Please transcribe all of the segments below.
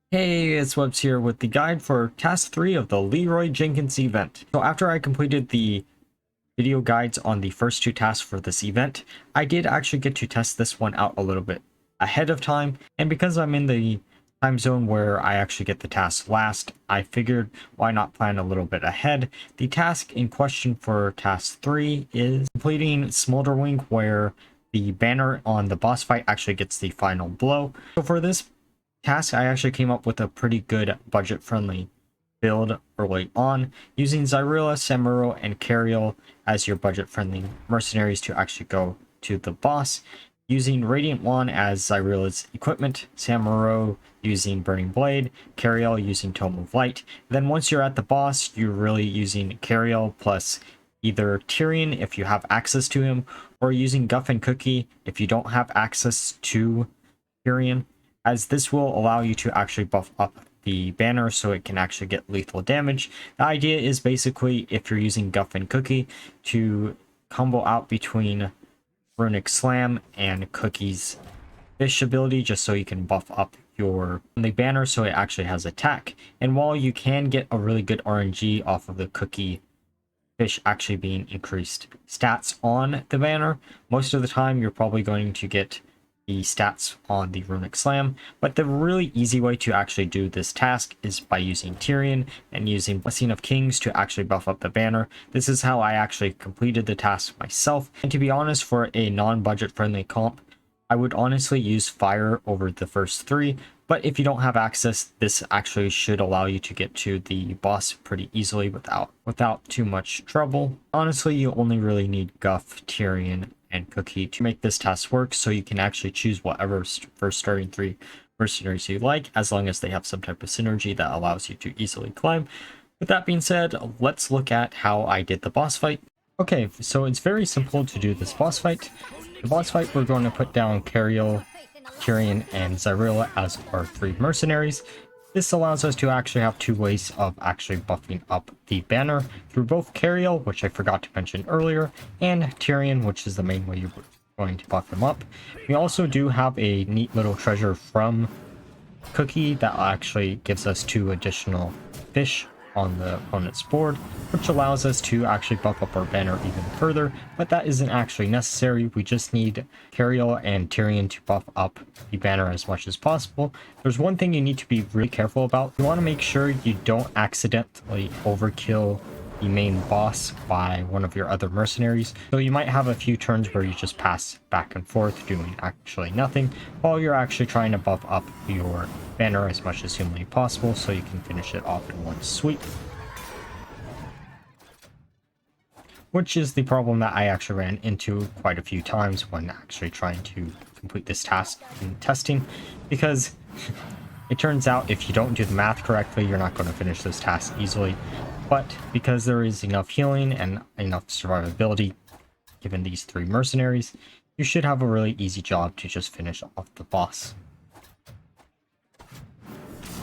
Hey, it's Webs here with the guide for Task 3 of the Leeroy Jenkins event. So after I completed the video guides on the first two tasks for this event, I did actually get to test this one out a little bit ahead of time, and because I'm in the time zone where I actually get the task last, I figured why not plan a little bit ahead. The task in question for Task 3 is completing Smolderwing, where the banner on the boss fight actually gets the final blow. So for this task, I actually came up with a pretty good budget-friendly build early on, using Zyrilla, Samuro, and Cariel as your budget-friendly mercenaries to actually go to the boss, using Radiant Wand as Zyrilla's equipment, Samuro using Burning Blade, Cariel using Tome of Light. Then once you're at the boss, you're really using Cariel plus either Tyrion if you have access to him, or using Guff and Cookie if you don't have access to Tyrion, as this will allow you to actually buff up the banner so it can actually get lethal damage. The idea is basically, if you're using Guff and Cookie, to combo out between Runic Slam and Cookie's Fish ability, just so you can buff up the banner so it actually has attack. And while you can get a really good RNG off of the Cookie Fish actually being increased stats on the banner, most of the time you're probably going to get the stats on the Runic Slam, but the really easy way to actually do this task is by using Tyrion and using Blessing of Kings to actually buff up the banner. This is how I actually completed the task myself, and to be honest, for a non-budget friendly comp, I would honestly use Fire over the first three, but if you don't have access, this actually should allow you to get to the boss pretty easily without too much trouble. Honestly, you only really need Guff, Tyrion, and Cookie to make this task work, so you can actually choose whatever first starting three mercenaries you like, as long as they have some type of synergy that allows you to easily climb. With that being said, let's look at how I did the boss fight. Okay, so it's very simple to do this boss fight. The boss fight, we're going to put down Cariel, Tyrion, and Zyrilla as our three mercenaries. This allows us to actually have two ways of actually buffing up the banner, through both Cariel, which I forgot to mention earlier, and Tyrion, which is the main way you're going to buff them up. We also do have a neat little treasure from Cookie that actually gives us 2 additional fish on the opponent's board, which allows us to actually buff up our banner even further, but that isn't actually necessary. We just need Cariel and Tyrion to buff up the banner as much as possible. There's one thing you need to be really careful about. You want to make sure you don't accidentally overkill the main boss by one of your other mercenaries. So you might have a few turns where you just pass back and forth doing actually nothing, while you're actually trying to buff up your banner as much as humanly possible so you can finish it off in one sweep. Which is the problem that I actually ran into quite a few times when actually trying to complete this task in testing, because it turns out if you don't do the math correctly, you're not going to finish this task easily. But because there is enough healing and enough survivability given these 3 mercenaries, you should have a really easy job to just finish off the boss.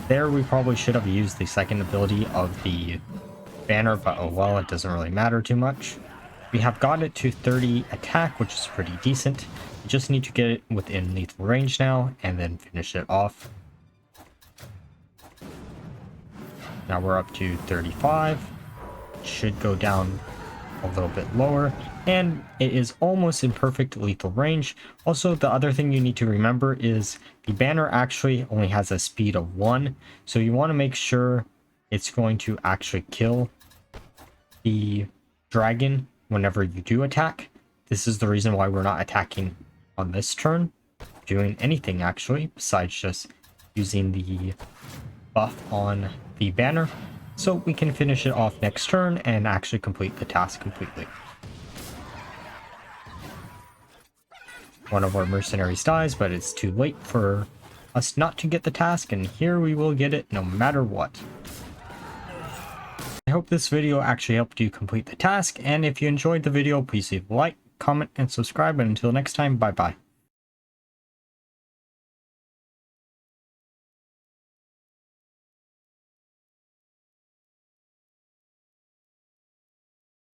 There, we probably should have used the second ability of the banner, but oh well, it doesn't really matter too much. We have got it to 30 attack, which is pretty decent. We just need to get it within lethal range now, and then finish it off. Now we're up to 35. Should go down a little bit lower, and it is almost in perfect lethal range. Also, the other thing you need to remember is the banner actually only has a speed of 1, so you want to make sure it's going to actually kill the dragon whenever you do attack. This is the reason why we're not attacking on this turn, doing anything actually besides just using the buff on the banner, so we can finish it off next turn and actually complete the task completely. One of our mercenaries dies, but it's too late for us not to get the task, and here we will get it no matter what. I hope this video actually helped you complete the task, and if you enjoyed the video, please leave a like, comment, and subscribe, and until next time, bye bye.